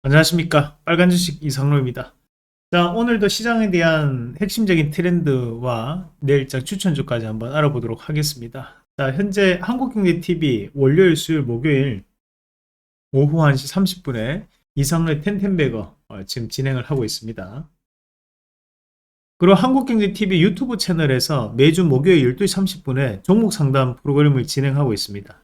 안녕하십니까. 빨간 주식 이상로입니다. 자, 오늘도 시장에 대한 핵심적인 트렌드와 내일장 추천주까지 한번 알아보도록 하겠습니다. 자, 현재 한국경제TV 월요일, 수요일, 목요일 오후 1시 30분에 이상로의 텐텐베거 지금 진행을 하고 있습니다. 그리고 한국경제TV 유튜브 채널에서 매주 목요일 12시 30분에 종목 상담 프로그램을 진행하고 있습니다.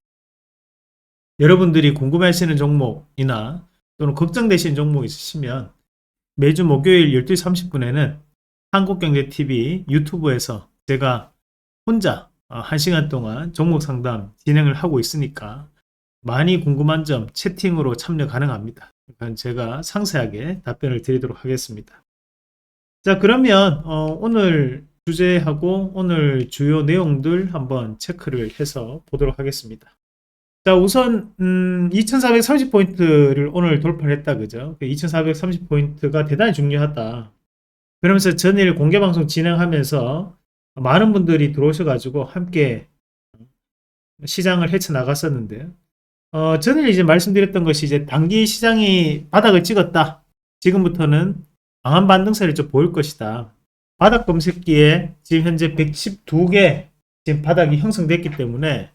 여러분들이 궁금해하시는 종목이나 또는 걱정되시는 종목 있으시면 매주 목요일 12시 30분에는 한국경제TV 유튜브에서 제가 혼자 1시간 동안 종목 상담 진행을 하고 있으니까 많이 궁금한 점 채팅으로 참여 가능합니다. 그러니까 제가 상세하게 답변을 드리도록 하겠습니다. 자, 그러면 오늘 주제하고 오늘 주요 내용들 한번 체크를 해서 보도록 하겠습니다. 자, 우선 2430포인트를 오늘 돌파를 했다, 그죠? 2430포인트가 대단히 중요하다. 그러면서 전일 공개방송 진행하면서 많은 분들이 들어오셔가지고 함께 시장을 헤쳐나갔었는데요. 전일 이제 말씀드렸던 것이 이제 단기 시장이 바닥을 찍었다. 지금부터는 강한 반등세를 좀 보일 것이다. 바닥 검색기에 지금 현재 112개 지금 바닥이 형성됐기 때문에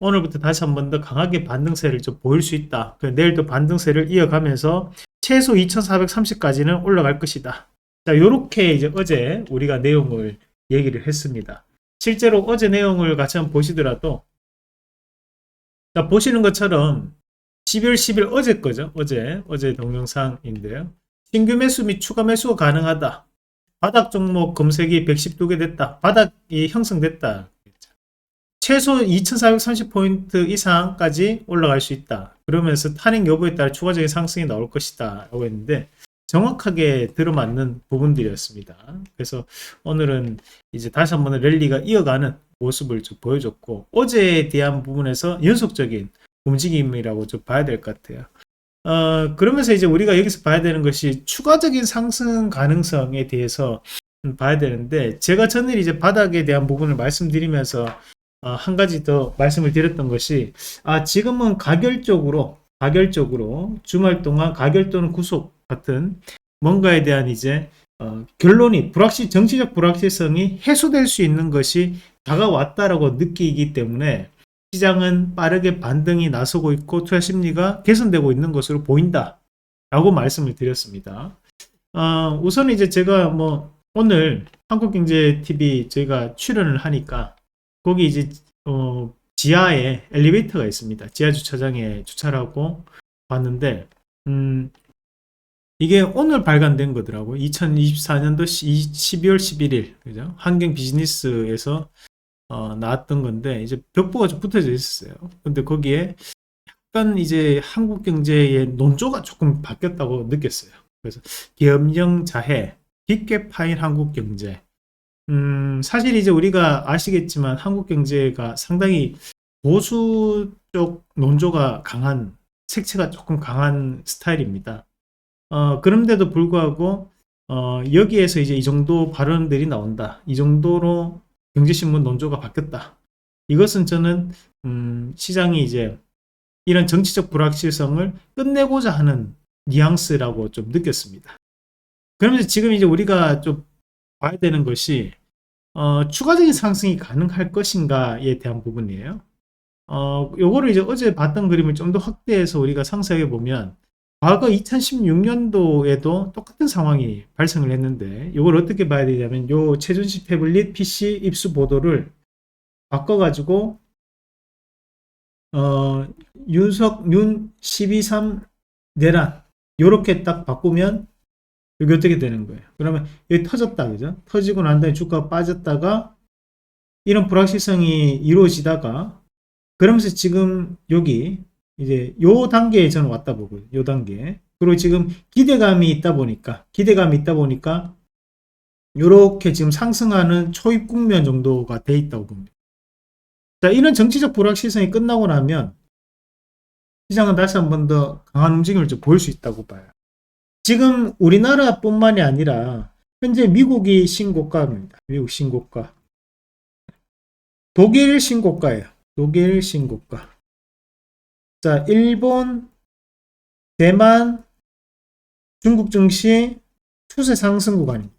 오늘부터 다시 한 번 더 강하게 반등세를 좀 보일 수 있다. 내일도 반등세를 이어가면서 최소 2430까지는 올라갈 것이다. 자, 요렇게 이제 어제 우리가 내용을 얘기를 했습니다. 실제로 어제 내용을 같이 한번 보시더라도, 자, 보시는 것처럼 12월 10일 어제 거죠. 어제 동영상인데요. 신규 매수 및 추가 매수가 가능하다. 바닥 종목 검색이 112개 됐다. 바닥이 형성됐다. 최소 2430포인트 이상까지 올라갈 수 있다. 그러면서 탄핵 여부에 따라 추가적인 상승이 나올 것이다. 라고 했는데 정확하게 들어맞는 부분들이었습니다. 그래서 오늘은 이제 다시 한번 랠리가 이어가는 모습을 좀 보여줬고 어제에 대한 부분에서 연속적인 움직임이라고 좀 봐야 될 것 같아요. 그러면서 이제 우리가 여기서 봐야 되는 것이 추가적인 상승 가능성에 대해서 봐야 되는데 제가 전일 이제 바닥에 대한 부분을 말씀드리면서 한 가지 더 말씀을 드렸던 것이 지금은 가결적으로 주말 동안 가결 또는 구속 같은 뭔가에 대한 이제 결론이 정치적 불확실성이 해소될 수 있는 것이 다가왔다라고 느끼기 때문에 시장은 빠르게 반등이 나서고 있고 투자 심리가 개선되고 있는 것으로 보인다 라고 말씀을 드렸습니다. 우선 이제 제가 뭐 오늘 한국경제TV 저희가 출연을 하니까 거기 이제 지하에 엘리베이터가 있습니다. 지하 주차장에 주차를 하고 봤는데 이게 오늘 발간된 거더라고요. 2024년도 12월 11일 그죠? 환경 비즈니스에서 나왔던 건데 이제 벽보가 좀 붙어져 있었어요. 근데 거기에 약간 이제 한국 경제의 논조가 조금 바뀌었다고 느꼈어요. 그래서 기업령 자해, 깊게 파인 한국 경제. 사실 이제 우리가 아시겠지만 한국 경제가 상당히 보수 쪽 논조가 강한, 색채가 조금 강한 스타일입니다. 그런데도 불구하고, 여기에서 이제 이 정도 발언들이 나온다. 이 정도로 경제신문 논조가 바뀌었다. 이것은 저는, 시장이 이제 이런 정치적 불확실성을 끝내고자 하는 뉘앙스라고 좀 느꼈습니다. 그러면서 지금 이제 우리가 좀 봐야 되는 것이, 추가적인 상승이 가능할 것인가에 대한 부분이에요. 요거를 이제 어제 봤던 그림을 좀 더 확대해서 우리가 상세하게 보면, 과거 2016년도에도 똑같은 상황이 발생을 했는데, 요걸 어떻게 봐야 되냐면, 요 최준식 태블릿 PC 입수 보도를 바꿔가지고, 윤 12.3 내란, 요렇게 딱 바꾸면, 여기 어떻게 되는 거예요? 그러면 여기 터졌다, 그죠? 터지고 난 다음에 주가가 빠졌다가 이런 불확실성이 이루어지다가 그러면서 지금 여기 이제 요 단계에 저는 왔다 보고요. 요 단계. 그리고 지금 기대감이 있다 보니까 요렇게 지금 상승하는 초입 국면 정도가 돼 있다고 봅니다. 자, 이런 정치적 불확실성이 끝나고 나면 시장은 다시 한 번 더 강한 움직임을 좀 보일 수 있다고 봐요. 지금 우리나라뿐만이 아니라 현재 미국이 신고가입니다. 미국 신고가. 독일 신고가예요. 독일 신고가. 자, 일본, 대만, 중국 증시 추세 상승 구간입니다.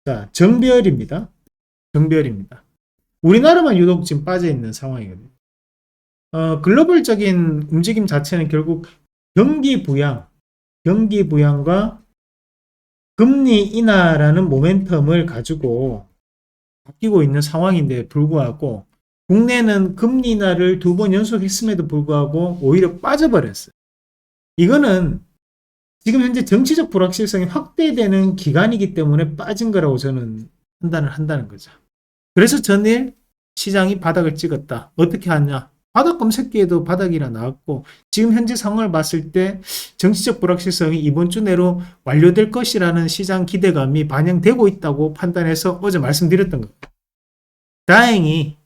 자, 정배열입니다. 정배열입니다. 우리나라만 유독 지금 빠져 있는 상황이거든요. 글로벌적인 움직임 자체는 결국 경기 부양과 금리 인하라는 모멘텀을 가지고 바뀌고 있는 상황인데 불구하고 국내는 금리 인하를 2번 연속했음에도 불구하고 오히려 빠져버렸어요. 이거는 지금 현재 정치적 불확실성이 확대되는 기간이기 때문에 빠진 거라고 저는 판단을 한다는 거죠. 그래서 전일 시장이 바닥을 찍었다. 어떻게 하냐? 바닥 검색기에도 바닥이라 나왔고 지금 현재 상황을 봤을 때 정치적 불확실성이 이번 주 내로 완료될 것이라는 시장 기대감이 반영되고 있다고 판단해서 어제 말씀드렸던 겁니다. 다행히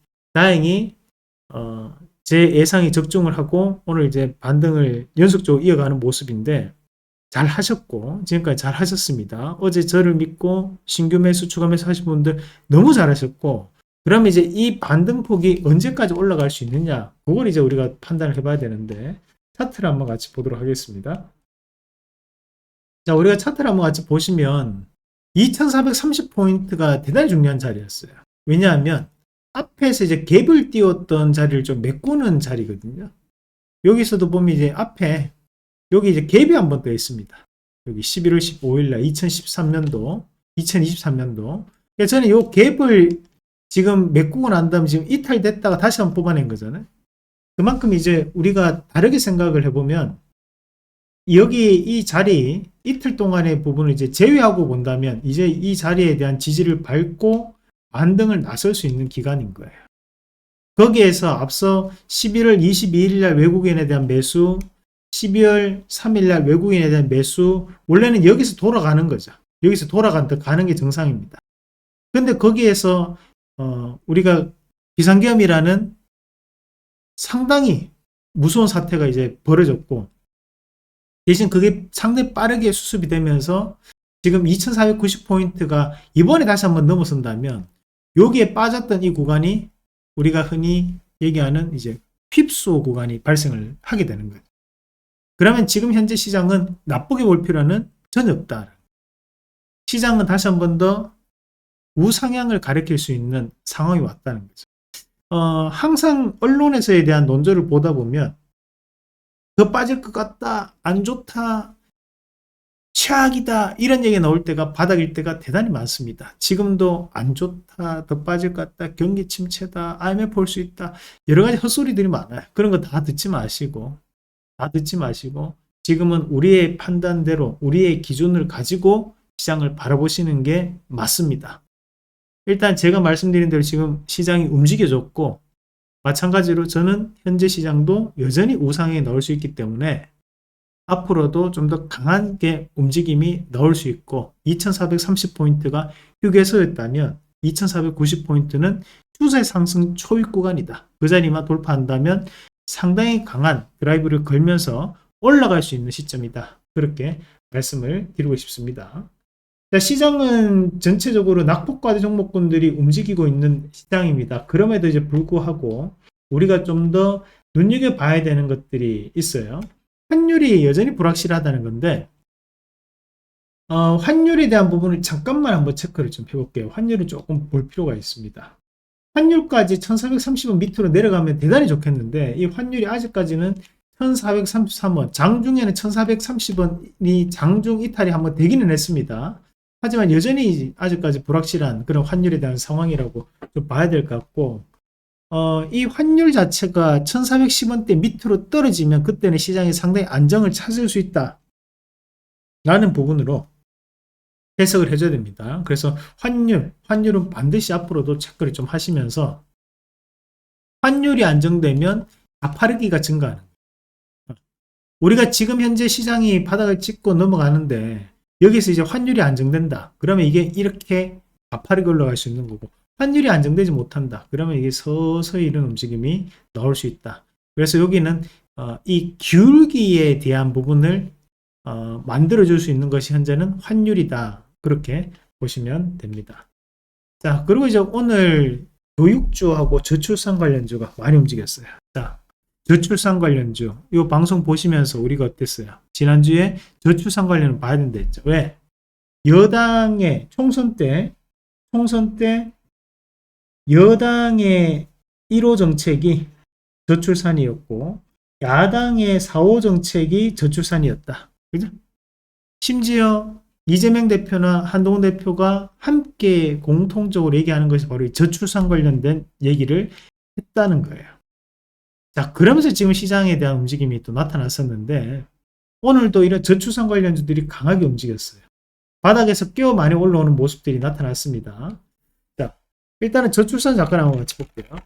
제 예상이 적중을 하고 오늘 이제 반등을 연속적으로 이어가는 모습인데 잘 하셨고 지금까지 잘 하셨습니다. 어제 저를 믿고 신규 매수 추가 매수 하신 분들 너무 잘 하셨고 그러면 이제 이 반등폭이 언제까지 올라갈 수 있느냐 그걸 이제 우리가 판단을 해봐야 되는데 차트를 한번 같이 보도록 하겠습니다. 자, 우리가 차트를 한번 같이 보시면 2430포인트가 대단히 중요한 자리였어요. 왜냐하면 앞에서 이제 갭을 띄웠던 자리를 좀 메꾸는 자리거든요. 여기서도 보면 이제 앞에 여기 이제 갭이 한번 떠 있습니다. 여기 11월 15일날 2023년도 2023년도 저는 이 갭을 지금 메꾸고 난 다음에 지금 이탈됐다가 다시 한번 뽑아낸 거잖아요. 그만큼 이제 우리가 다르게 생각을 해보면 여기 이 자리 이틀 동안의 부분을 이제 제외하고 본다면 이제 이 자리에 대한 지지를 밟고 반등을 나설 수 있는 기간인 거예요. 거기에서 앞서 11월 22일 날 외국인에 대한 매수 12월 3일 날 외국인에 대한 매수 원래는 여기서 돌아가는 거죠. 여기서 가는 게 정상입니다. 근데 거기에서 우리가 비상계엄이라는 상당히 무서운 사태가 이제 벌어졌고 대신 그게 상당히 빠르게 수습이 되면서 지금 2490포인트가 이번에 다시 한번 넘어선다면 여기에 빠졌던 이 구간이 우리가 흔히 얘기하는 이제 휩소 구간이 발생을 하게 되는 거죠. 그러면 지금 현재 시장은 나쁘게 볼 필요는 전혀 없다. 시장은 다시 한번 더 우상향을 가리킬 수 있는 상황이 왔다는 거죠. 항상 언론에서에 대한 논조를 보다 보면 더 빠질 것 같다, 안 좋다, 최악이다 이런 얘기가 나올 때가 바닥일 때가 대단히 많습니다. 지금도 안 좋다, 더 빠질 것 같다, 경기 침체다, IMF 올 수 있다 여러 가지 헛소리들이 많아요. 그런 거 다 듣지 마시고 지금은 우리의 판단대로 우리의 기준을 가지고 시장을 바라보시는 게 맞습니다. 일단 제가 말씀드린 대로 지금 시장이 움직여졌고 마찬가지로 저는 현재 시장도 여전히 우상에 넣을 수 있기 때문에 앞으로도 좀 더 강하게 움직임이 나올 수 있고 2430포인트가 휴게소였다면 2490포인트는 추세 상승 초입 구간이다. 그 자리만 돌파한다면 상당히 강한 드라이브를 걸면서 올라갈 수 있는 시점이다. 그렇게 말씀을 드리고 싶습니다. 자, 시장은 전체적으로 낙폭과대 종목군들이 움직이고 있는 시장입니다. 그럼에도 이제 불구하고 우리가 좀 더 눈여겨봐야 되는 것들이 있어요. 환율이 여전히 불확실하다는 건데 환율에 대한 부분을 잠깐만 한번 체크를 좀 해볼게요. 환율을 조금 볼 필요가 있습니다. 환율까지 1430원 밑으로 내려가면 대단히 좋겠는데 이 환율이 아직까지는 1433원 장중에는 1430원이 장중 이탈이 한번 되기는 했습니다. 하지만 여전히 아직까지 불확실한 그런 환율에 대한 상황이라고 좀 봐야 될 것 같고 이 환율 자체가 1410원대 밑으로 떨어지면 그때는 시장이 상당히 안정을 찾을 수 있다 라는 부분으로 해석을 해줘야 됩니다. 그래서 환율은 반드시 앞으로도 체크를 좀 하시면서 환율이 안정되면 가파르기가 증가하는 거예요. 우리가 지금 현재 시장이 바닥을 찍고 넘어가는데 여기서 이제 환율이 안정된다. 그러면 이게 이렇게 가파르게 올라갈 수 있는 거고 환율이 안정되지 못한다. 그러면 이게 서서히 이런 움직임이 나올 수 있다. 그래서 여기는 이 기울기에 대한 부분을 만들어줄 수 있는 것이 현재는 환율이다. 그렇게 보시면 됩니다. 자, 그리고 이제 오늘 교육주하고 저출산 관련주가 많이 움직였어요. 자, 저출산 관련주. 이 방송 보시면서 우리가 어땠어요? 지난주에 저출산 관련은 봐야 된다 했죠. 왜? 여당의 총선 때 여당의 1호 정책이 저출산이었고 야당의 4호 정책이 저출산이었다. 그죠? 심지어 이재명 대표나 한동훈 대표가 함께 공통적으로 얘기하는 것이 바로 이 저출산 관련된 얘기를 했다는 거예요. 자, 그러면서 지금 시장에 대한 움직임이 또 나타났었는데 오늘도 이런 저출산 관련주들이 강하게 움직였어요. 바닥에서 꽤 많이 올라오는 모습들이 나타났습니다. 자, 일단은 저출산 잠깐 한번 같이 볼게요.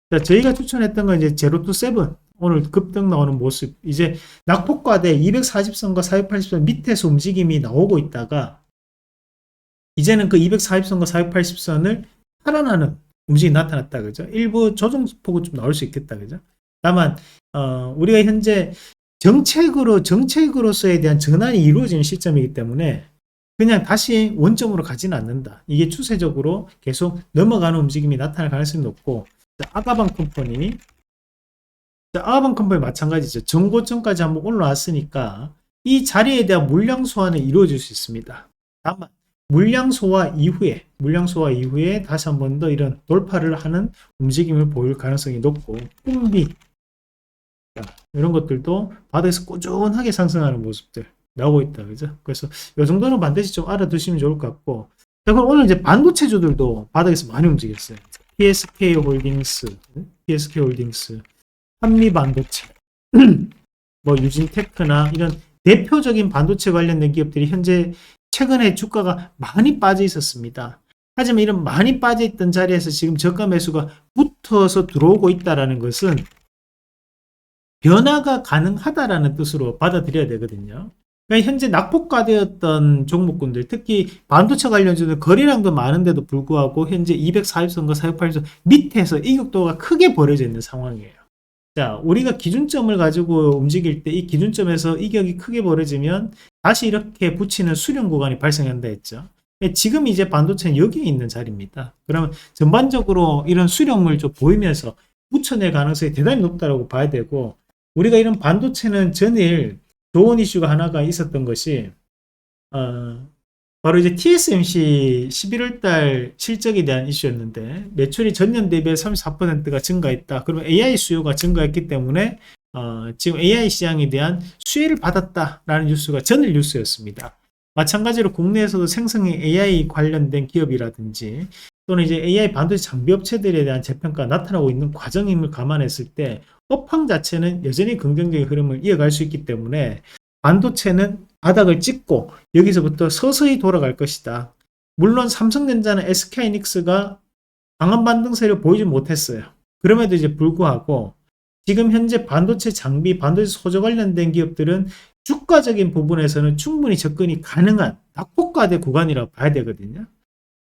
자, 저희가 추천했던 건 이제 제로2세븐 오늘 급등 나오는 모습. 이제 낙폭과대 240선과 480선 밑에서 움직임이 나오고 있다가 이제는 그 240선과 480선을 탈환하는 움직임이 나타났다. 그죠? 일부 조정폭은 좀 나올 수 있겠다. 그죠? 다만 우리가 현재 정책으로서에 대한 전환이 이루어지는 시점이기 때문에 그냥 다시 원점으로 가지는 않는다. 이게 추세적으로 계속 넘어가는 움직임이 나타날 가능성이 높고 아가방 컴퍼니 마찬가지죠. 전고점까지 한번 올라왔으니까 이 자리에 대한 물량 소화는 이루어질 수 있습니다. 다만 물량 소화 이후에 다시 한 번 더 이런 돌파를 하는 움직임을 보일 가능성이 높고 꿈비 이런 것들도 바닥에서 꾸준하게 상승하는 모습들 나오고 있다. 그죠? 그래서 이 정도는 반드시 좀 알아두시면 좋을 것 같고 자, 그럼 오늘 이제 반도체주들도 바닥에서 많이 움직였어요. PSK 홀딩스, 한미반도체, 뭐 유진테크나 이런 대표적인 반도체 관련된 기업들이 현재 최근에 주가가 많이 빠져 있었습니다. 하지만 이런 많이 빠져 있던 자리에서 지금 저가 매수가 붙어서 들어오고 있다는 것은 변화가 가능하다라는 뜻으로 받아들여야 되거든요. 그러니까 현재 낙폭과되었던 종목군들, 특히 반도체 관련주는 거래량도 많은데도 불구하고 현재 240선과 480선 밑에서 이격도가 크게 벌어져 있는 상황이에요. 자, 우리가 기준점을 가지고 움직일 때 이 기준점에서 이격이 크게 벌어지면 다시 이렇게 붙이는 수렴 구간이 발생한다 했죠. 지금 이제 반도체는 여기에 있는 자리입니다. 그러면 전반적으로 이런 수렴을 좀 보이면서 붙여낼 가능성이 대단히 높다고 봐야 되고 우리가 이런 반도체는 전일 좋은 이슈가 하나가 있었던 것이 바로 이제 TSMC 11월달 실적에 대한 이슈였는데 매출이 전년 대비해 34%가 증가했다. 그러면 AI 수요가 증가했기 때문에 지금 AI 시장에 대한 수혜를 받았다라는 뉴스가 전일 뉴스였습니다. 마찬가지로 국내에서도 생성형 AI 관련된 기업이라든지 또는 이제 AI 반도체 장비 업체들에 대한 재평가가 나타나고 있는 과정임을 감안했을 때 업황 자체는 여전히 긍정적인 흐름을 이어갈 수 있기 때문에 반도체는 바닥을 찍고 여기서부터 서서히 돌아갈 것이다. 물론 삼성전자는 SK하이닉스가 강한 반등세를 보이지 못했어요. 그럼에도 이제 불구하고 지금 현재 반도체 장비, 반도체 소재 관련된 기업들은 주가적인 부분에서는 충분히 접근이 가능한 낙폭과대 구간이라고 봐야 되거든요.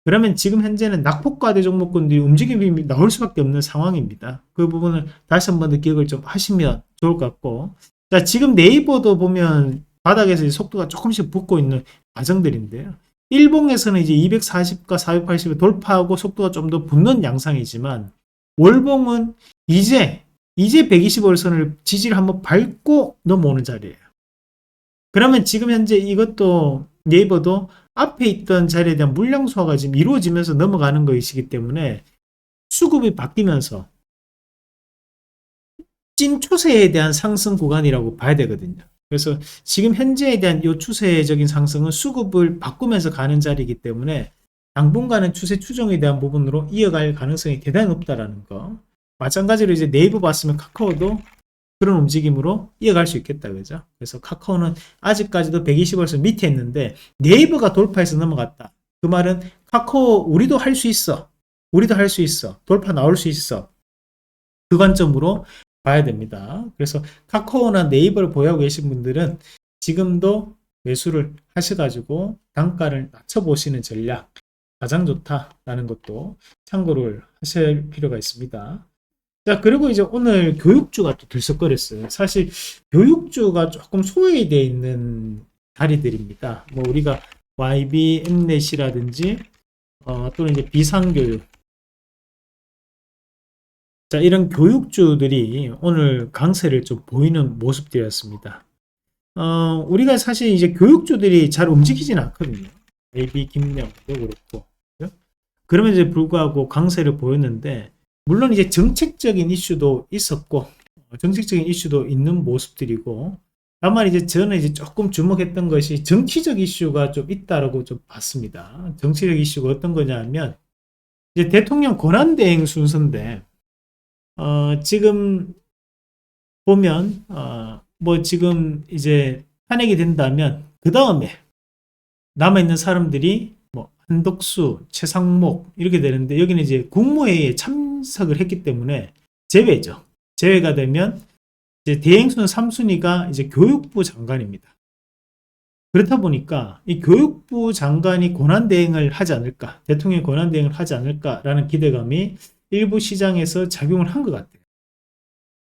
그러면 지금 현재는 낙폭과대 종목군들이 움직임이 나올 수밖에 없는 상황입니다. 그 부분을 다시 한 번 더 기억을 좀 하시면 좋을 것 같고 자, 지금 네이버도 보면 바닥에서 속도가 조금씩 붙고 있는 과정들인데요. 일봉에서는 이제 240과 480을 돌파하고 속도가 좀 더 붙는 양상이지만 월봉은 이제 120월선을 지지를 한번 밟고 넘어오는 자리예요. 그러면 지금 현재 이것도 네이버도 앞에 있던 자리에 대한 물량 소화가 지금 이루어지면서 넘어가는 것이기 때문에 수급이 바뀌면서 찐 추세에 대한 상승 구간이라고 봐야 되거든요. 그래서 지금 현재에 대한 이 추세적인 상승은 수급을 바꾸면서 가는 자리이기 때문에 당분간은 추세 추정에 대한 부분으로 이어갈 가능성이 대단히 높다라는 거. 마찬가지로 이제 네이버 봤으면 카카오도 그런 움직임으로 이어갈 수 있겠다. 그죠? 그래서 카카오는 아직까지도 120월선 밑에 있는데 네이버가 돌파해서 넘어갔다. 그 말은 카카오 우리도 할 수 있어. 돌파 나올 수 있어. 그 관점으로 봐야 됩니다. 그래서 카카오나 네이버를 보유하고 계신 분들은 지금도 매수를 하셔가지고 단가를 낮춰보시는 전략 가장 좋다라는 것도 참고를 하실 필요가 있습니다. 자, 그리고 이제 오늘 교육주가 또 들썩거렸어요. 사실 교육주가 조금 소외되어 있는 자리들입니다. 뭐 우리가 YB, 엠넷이라든지 또는 이제 비상교육 자, 이런 교육주들이 오늘 강세를 좀 보이는 모습들이었습니다. 우리가 사실 이제 교육주들이 잘 움직이지는 않거든요. AB 김명도 그렇고. 그죠? 그럼에도 불구하고 강세를 보였는데, 물론 이제 정책적인 이슈도 있었고, 정책적인 이슈도 있는 모습들이고, 다만 이제 저는 이제 조금 주목했던 것이 정치적 이슈가 좀 있다라고 좀 봤습니다. 정치적 이슈가 어떤 거냐면, 이제 대통령 권한대행 순서인데, 지금 보면, 뭐 지금 이제 탄핵이 된다면, 그 다음에 남아있는 사람들이 뭐 한덕수, 최상목 이렇게 되는데, 여기는 이제 국무회의에 참석을 했기 때문에 제외죠. 제외가 되면 이제 대행순 3순위가 이제 교육부 장관입니다. 그렇다 보니까 이 교육부 장관이 권한대행을 하지 않을까, 대통령이 권한대행을 하지 않을까라는 기대감이 일부 시장에서 작용을 한 것 같아요.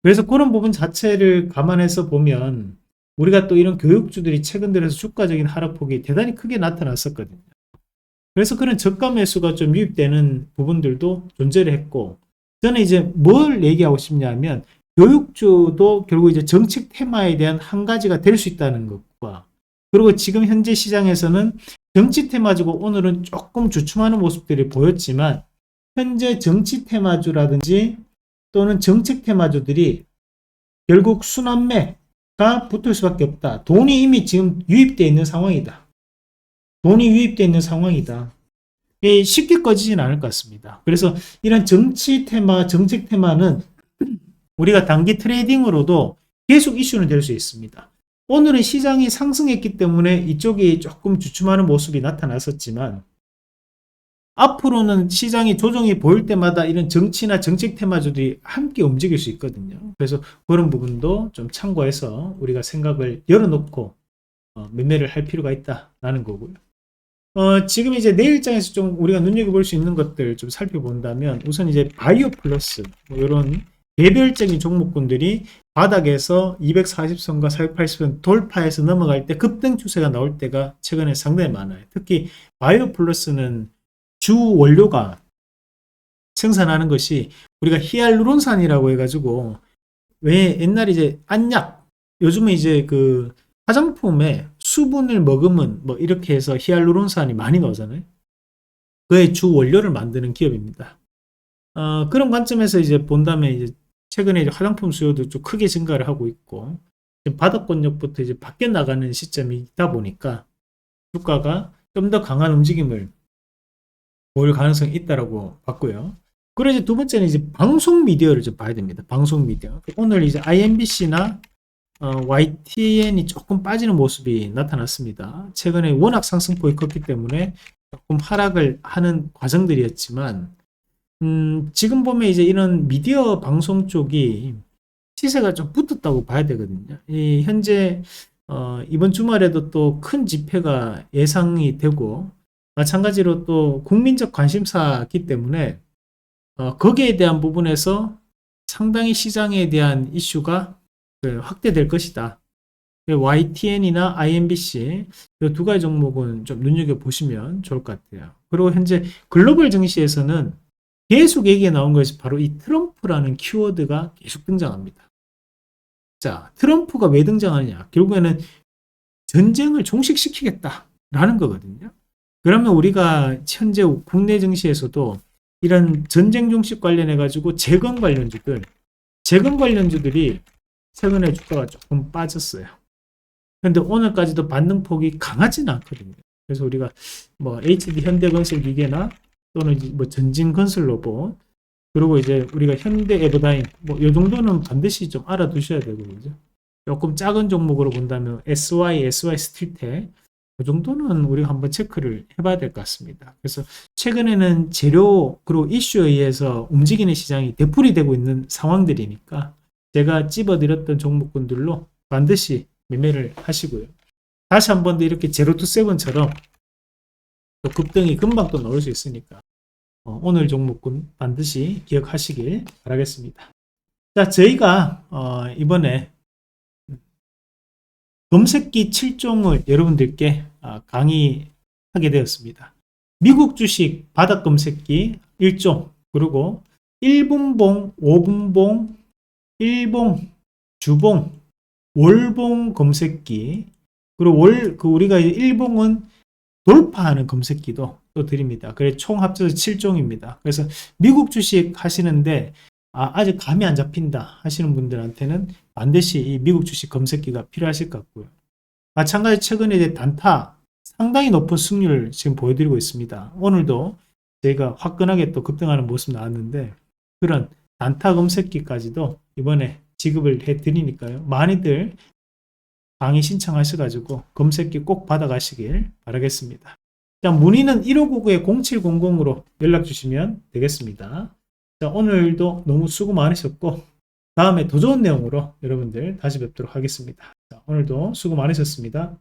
그래서 그런 부분 자체를 감안해서 보면 우리가 또 이런 교육주들이 최근 들어서 주가적인 하락폭이 대단히 크게 나타났었거든요. 그래서 그런 저가 매수가 좀 유입되는 부분들도 존재를 했고, 저는 이제 뭘 얘기하고 싶냐면 교육주도 결국 이제 정책 테마에 대한 한 가지가 될 수 있다는 것과, 그리고 지금 현재 시장에서는 정치 테마주고 오늘은 조금 주춤하는 모습들이 보였지만, 현재 정치 테마주라든지 또는 정책 테마주들이 결국 순환매가 붙을 수밖에 없다. 돈이 이미 지금 유입되어 있는 상황이다. 돈이 유입되어 있는 상황이다. 쉽게 꺼지진 않을 것 같습니다. 그래서 이런 정치 테마, 정책 테마는 우리가 단기 트레이딩으로도 계속 이슈는 될 수 있습니다. 오늘은 시장이 상승했기 때문에 이쪽이 조금 주춤하는 모습이 나타났었지만, 앞으로는 시장이 조정이 보일 때마다 이런 정치나 정책 테마주들이 함께 움직일 수 있거든요. 그래서 그런 부분도 좀 참고해서 우리가 생각을 열어놓고 매매를 할 필요가 있다라는 거고요. 지금 이제 내일장에서 좀 우리가 눈여겨볼 수 있는 것들 좀 살펴본다면, 우선 이제 바이오 플러스 뭐 이런 개별적인 종목군들이 바닥에서 240선과 480선 돌파해서 넘어갈 때 급등 추세가 나올 때가 최근에 상당히 많아요. 특히 바이오 플러스는 주 원료가 생산하는 것이 우리가 히알루론산이라고 해가지고, 왜 옛날에 이제 안약, 요즘은 이제 그 화장품에 수분을 머금은 뭐 이렇게 해서 히알루론산이 많이 나오잖아요. 그의 주 원료를 만드는 기업입니다. 그런 관점에서 이제 본다면 이제 최근에 이제 화장품 수요도 좀 크게 증가를 하고 있고, 지금 바닥권역부터 이제 밖에 나가는 시점이다 보니까 주가가 좀 더 강한 움직임을 보일 가능성이 있다라고 봤고요. 그리고 이제 두 번째는 이제 방송 미디어를 좀 봐야 됩니다. 방송 미디어. 오늘 이제 IMBC나 YTN이 조금 빠지는 모습이 나타났습니다. 최근에 워낙 상승폭이 컸기 때문에 조금 하락을 하는 과정들이었지만, 지금 보면 이제 이런 미디어 방송 쪽이 시세가 좀 붙었다고 봐야 되거든요. 현재 이번 주말에도 또 큰 집회가 예상이 되고, 마찬가지로 또 국민적 관심사이기 때문에 거기에 대한 부분에서 상당히 시장에 대한 이슈가 확대될 것이다. YTN이나 IMBC 이 두 가지 종목은 좀 눈여겨보시면 좋을 것 같아요. 그리고 현재 글로벌 증시에서는 계속 얘기가 나온 것이 바로 이 트럼프라는 키워드가 계속 등장합니다. 자, 트럼프가 왜 등장하느냐? 결국에는 전쟁을 종식시키겠다라는 거거든요. 그러면 우리가 현재 국내 증시에서도 이런 전쟁 종식 관련해 가지고 재건 관련주들이 최근에 주가가 조금 빠졌어요. 그런데 오늘까지도 반등폭이 강하지는 않거든요. 그래서 우리가 뭐 HD 현대건설 기계나 또는 뭐 전진건설로봇, 그리고 이제 우리가 현대 에버다임 뭐 이 정도는 반드시 좀 알아두셔야 되고, 그죠? 조금 작은 종목으로 본다면 SY 스틸텍 그 정도는 우리가 한번 체크를 해봐야 될 것 같습니다. 그래서 최근에는 재료 그리고 이슈에 의해서 움직이는 시장이 되풀이 되고 있는 상황들이니까 제가 찝어드렸던 종목군들로 반드시 매매를 하시고요. 다시 한 번 더 이렇게 제로투세븐처럼 또 급등이 금방 또 나올 수 있으니까 오늘 종목군 반드시 기억하시길 바라겠습니다. 자, 저희가 이번에 검색기 7종을 여러분들께 강의하게 되었습니다. 미국 주식 바닥 검색기 1종, 그리고 1분봉, 5분봉, 일봉, 주봉, 월봉 검색기, 그리고 우리가 일봉은 돌파하는 검색기도 또 드립니다. 그래서 총 합쳐서 7종입니다. 그래서 미국 주식 하시는데 아직 감이 안 잡힌다 하시는 분들한테는 반드시 이 미국 주식 검색기가 필요하실 것 같고요. 마찬가지 최근에 이제 단타 상당히 높은 수익률 지금 보여드리고 있습니다. 오늘도 저희가 화끈하게 또 급등하는 모습 나왔는데 그런 단타 검색기까지도 이번에 지급을 해드리니까요. 많이들 강의 신청하셔가지고 검색기 꼭 받아가시길 바라겠습니다. 자, 문의는 1599-0700으로 연락 주시면 되겠습니다. 자, 오늘도 너무 수고 많으셨고 다음에 더 좋은 내용으로 여러분들 다시 뵙도록 하겠습니다. 자, 오늘도 수고 많으셨습니다.